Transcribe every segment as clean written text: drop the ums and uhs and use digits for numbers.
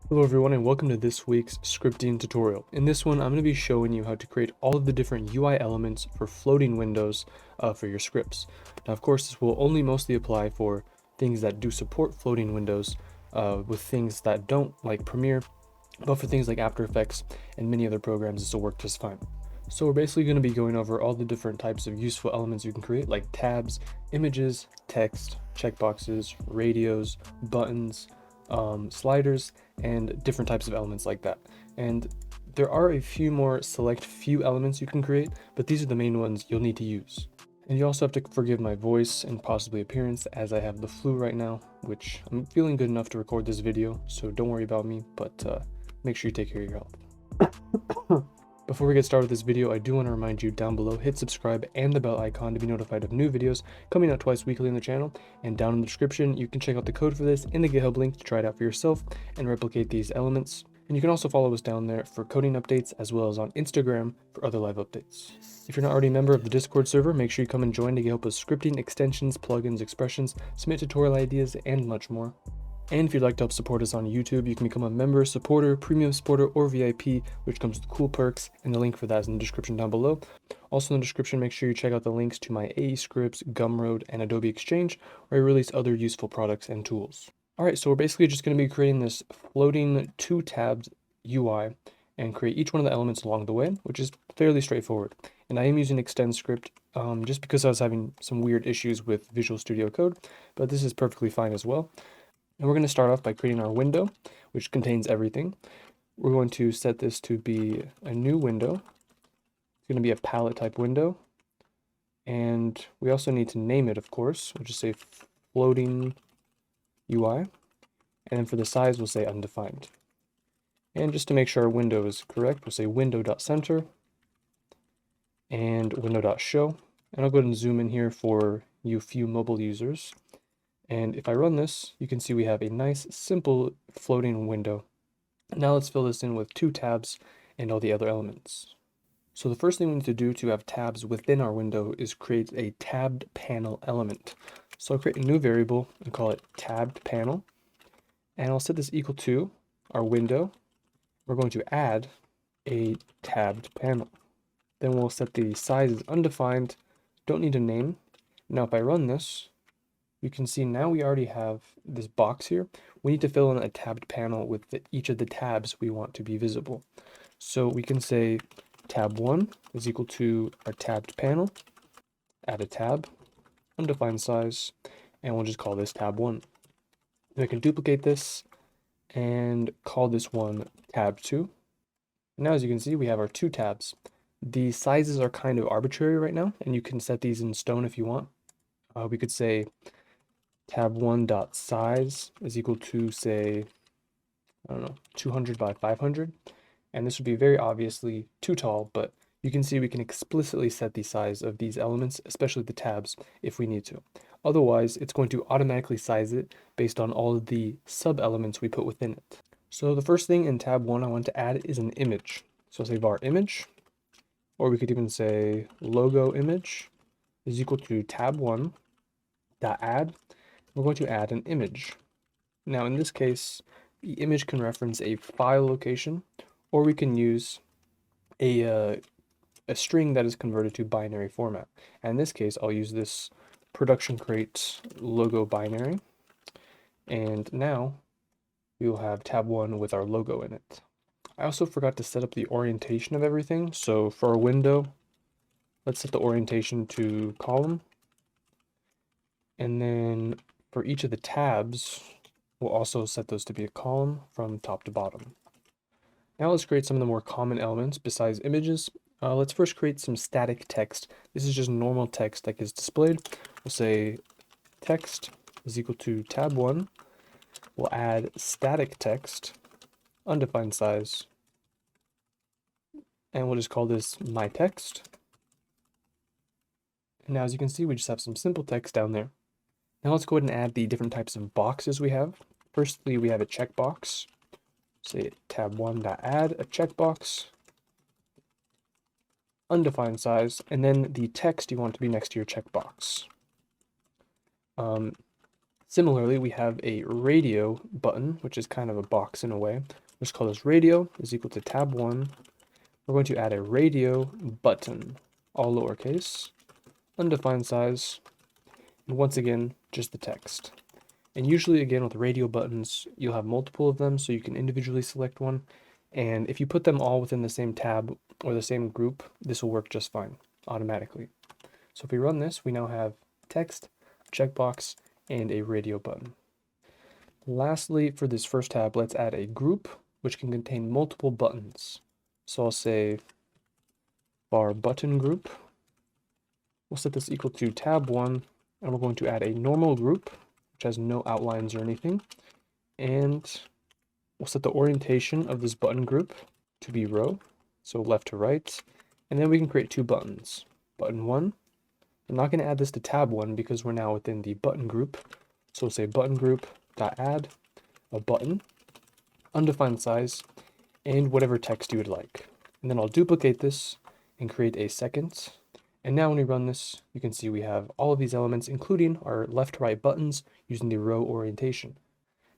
Hello everyone and welcome to this week's scripting tutorial. In this one, I'm going to be showing you how to create all of the different UI elements for floating windows for your scripts. Now, of course, this will only mostly apply for things that do support floating windows with things that don't, like Premiere, but for things like After Effects and many other programs, this will work just fine. So we're basically going to be going over all the different types of useful elements you can create, like tabs, images, text, checkboxes, radios, buttons, sliders, and different types of elements like that. And there are a few more select few elements you can create, but these are the main ones you'll need to use. And you also have to forgive my voice and possibly appearance, as I have the flu right now, which I'm feeling good enough to record this video, so don't worry about me, but make sure you take care of your health. Before we get started with this video, I do want to remind you down below, hit subscribe and the bell icon to be notified of new videos coming out twice weekly on the channel. And down in the description, you can check out the code for this and the GitHub link to try it out for yourself and replicate these elements. And you can also follow us down there for coding updates, as well as on Instagram for other live updates. If you're not already a member of the Discord server, make sure you come and join to get help with scripting, extensions, plugins, expressions, submit tutorial ideas, and much more. And if you'd like to help support us on YouTube, you can become a member, supporter, premium supporter, or VIP, which comes with cool perks, and the link for that is in the description down below. Also in the description, make sure you check out the links to my AE Scripts, Gumroad, and Adobe Exchange, where I release other useful products and tools. Alright, so we're basically just going to be creating this floating 2-tabbed UI and create each one of the elements along the way, which is fairly straightforward. And I am using Extend Script just because I was having some weird issues with Visual Studio Code, but this is perfectly fine as well. And we're going to start off by creating our window, which contains everything. We're going to set this to be a new window. It's going to be a palette type window. And we also need to name it, of course. We'll just say floating UI. And then for the size, we'll say undefined. And just to make sure our window is correct, we'll say window.center and window.show. And I'll go ahead and zoom in here for you few mobile users. And if I run this, you can see we have a nice, simple floating window. Now let's fill this in with 2 tabs and all the other elements. So the first thing we need to do to have tabs within our window is create a tabbed panel element. So I'll create a new variable and call it tabbed panel. And I'll set this equal to our window. We're going to add a tabbed panel. Then we'll set the size as undefined, don't need a name. Now if I run this, you can see now we already have this box here. We need to fill in a tabbed panel with each of the tabs we want to be visible. So we can say tab 1 is equal to our tabbed panel, add a tab, undefined size, and we'll just call this tab 1. Then I can duplicate this and call this one tab 2. Now as you can see, we have our 2 tabs. The sizes are kind of arbitrary right now, and you can set these in stone if you want. We could say tab1.size is equal to, say, I don't know, 200 by 500. And this would be very obviously too tall, but you can see we can explicitly set the size of these elements, especially the tabs, if we need to. Otherwise, it's going to automatically size it based on all of the sub-elements we put within it. So the first thing in tab 1 I want to add is an image. So I'll say var image, or we could even say logo image is equal to tab1.add. We're going to add an image. Now in this case, the image can reference a file location, or we can use a string that is converted to binary format. And in this case, I'll use this production crate logo binary. And now we will have tab 1 with our logo in it. I also forgot to set up the orientation of everything. So for our window, let's set the orientation to column. And then for each of the tabs, we'll also set those to be a column from top to bottom. Now let's create some of the more common elements besides images. Let's first create some static text. This is just normal text that gets displayed. We'll say text is equal to tab 1. We'll add static text, undefined size, and we'll just call this my text. And now as you can see, we just have some simple text down there. Now let's go ahead and add the different types of boxes we have. Firstly, we have a checkbox. Say tab1.add a checkbox, undefined size, and then the text you want to be next to your checkbox. Similarly, we have a radio button, which is kind of a box in a way. Let's call this radio is equal to tab 1. We're going to add a radio button, all lowercase, undefined size, and once again, just the text. And usually, again, with radio buttons, you'll have multiple of them, so you can individually select one. And if you put them all within the same tab or the same group, this will work just fine automatically. So if we run this, we now have text, a checkbox, and a radio button. Lastly, for this first tab, let's add a group which can contain multiple buttons. So I'll say var button group. We'll set this equal to tab 1, and we're going to add a normal group, which has no outlines or anything. And we'll set the orientation of this button group to be row, so left to right. And then we can create two buttons. Button 1. I'm not going to add this to tab 1 because we're now within the button group. So we'll say button group dot add a button, undefined size, and whatever text you would like. And then I'll duplicate this and create a second. And now when we run this, you can see we have all of these elements, including our left to right buttons using the row orientation.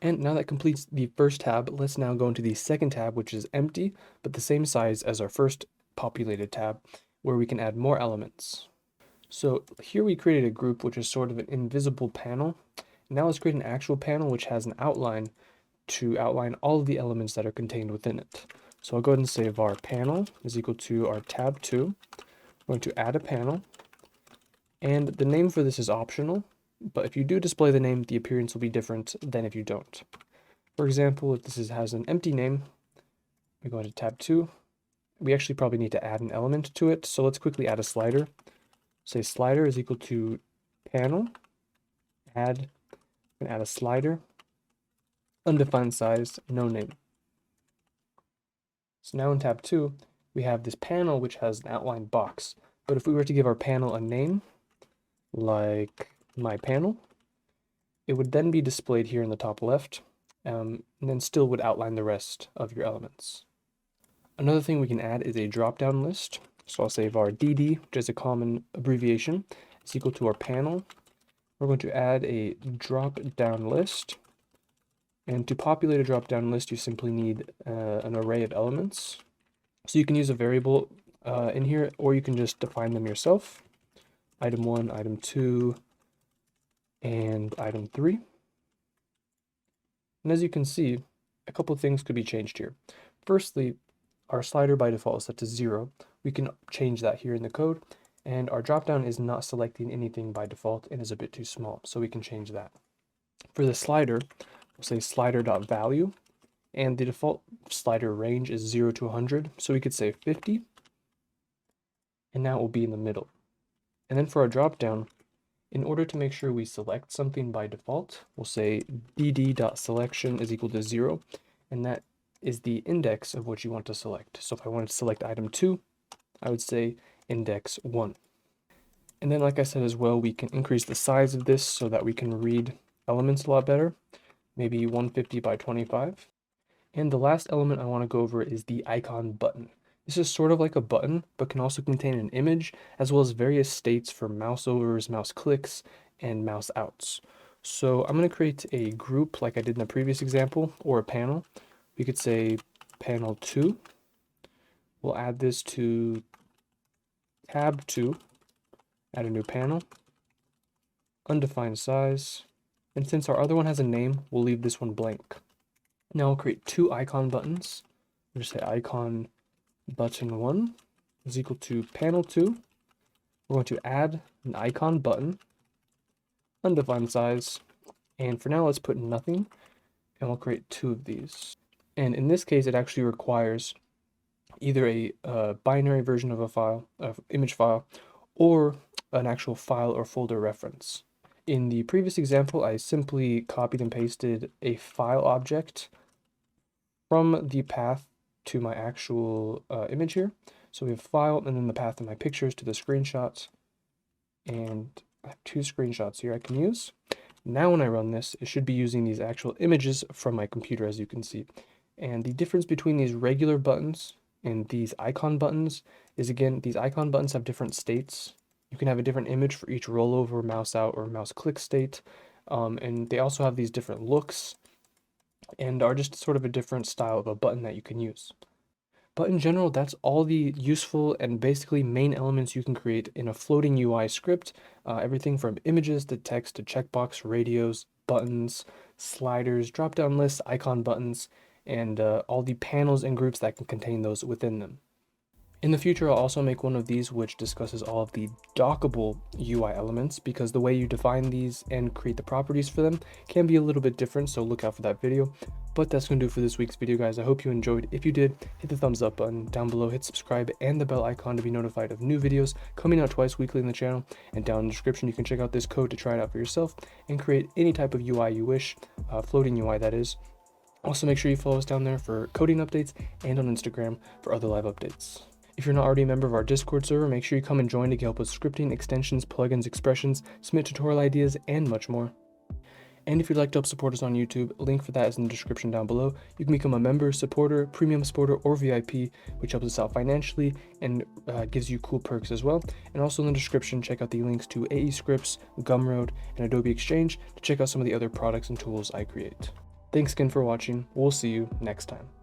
And now that completes the first tab, let's now go into the second tab, which is empty, but the same size as our first populated tab, where we can add more elements. So here we created a group, which is sort of an invisible panel. Now let's create an actual panel, which has an outline to outline all of the elements that are contained within it. So I'll go ahead and say var panel is equal to our tab 2. We're going to add a panel, and the name for this is optional, but if you do display the name, the appearance will be different than if you don't. For example, if this has an empty name, we go into tab 2. We actually probably need to add an element to it, so let's quickly add a slider. Say slider is equal to panel, and add a slider, undefined size, no name. So now in tab 2, we have this panel which has an outlined box. But if we were to give our panel a name, like my panel, it would then be displayed here in the top left, and then still would outline the rest of your elements. Another thing we can add is a drop-down list. So I'll say var dd, which is a common abbreviation, is equal to our panel. We're going to add a drop-down list. And to populate a drop-down list, you simply need an array of elements. So you can use a variable in here, or you can just define them yourself. Item 1, item 2, and item 3. And as you can see, a couple of things could be changed here. Firstly, our slider by default is set to 0. We can change that here in the code, and our dropdown is not selecting anything by default and is a bit too small, so we can change that. For the slider, we'll say slider.value, and the default slider range is 0 to 100, so we could say 50, and now it will be in the middle. And then for our dropdown, in order to make sure we select something by default, we'll say dd.selection is equal to 0, and that is the index of what you want to select. So if I wanted to select item 2, I would say index 1. And then, like I said as well, we can increase the size of this so that we can read elements a lot better, maybe 150 by 25. And the last element I want to go over is the icon button. This is sort of like a button, but can also contain an image, as well as various states for mouse overs, mouse clicks, and mouse outs. So I'm going to create a group like I did in the previous example, or a panel. We could say panel 2. We'll add this to tab 2, add a new panel, undefined size, and since our other one has a name, we'll leave this one blank. Now I'll create two icon buttons. We'll just say icon button 1 is equal to panel 2. We're going to add an icon button, undefined size, and for now let's put nothing, and we'll create two of these. And in this case, it actually requires either a binary version of a file, image file, or an actual file or folder reference. In the previous example, I simply copied and pasted a file object from the path to my actual image here. So we have file and then the path of my pictures to the screenshots. And I have two screenshots here I can use. Now when I run this, it should be using these actual images from my computer, as you can see. And the difference between these regular buttons and these icon buttons is, again, these icon buttons have different states. You can have a different image for each rollover, mouse out, or mouse click state. And they also have these different looks and are just sort of a different style of a button that you can use. But in general, that's all the useful and basically main elements you can create in a floating UI script. Everything from images to text to checkbox, radios, buttons, sliders, drop-down lists, icon buttons, and all the panels and groups that can contain those within them. In the future, I'll also make one of these which discusses all of the dockable UI elements, because the way you define these and create the properties for them can be a little bit different, so look out for that video. But that's going to do it for this week's video, guys. I hope you enjoyed. If you did, hit the thumbs up button down below, hit subscribe and the bell icon to be notified of new videos coming out twice weekly in the channel. And down in the description, you can check out this code to try it out for yourself and create any type of UI you wish, floating UI that is. Also, make sure you follow us down there for coding updates and on Instagram for other live updates. If you're not already a member of our Discord server, make sure you come and join to help with scripting, extensions, plugins, expressions, submit tutorial ideas, and much more. And if you'd like to help support us on YouTube, a link for that is in the description down below. You can become a member, supporter, premium supporter, or VIP, which helps us out financially and gives you cool perks as well. And also in the description, check out the links to AE Scripts, Gumroad, and Adobe Exchange to check out some of the other products and tools I create. Thanks again for watching. We'll see you next time.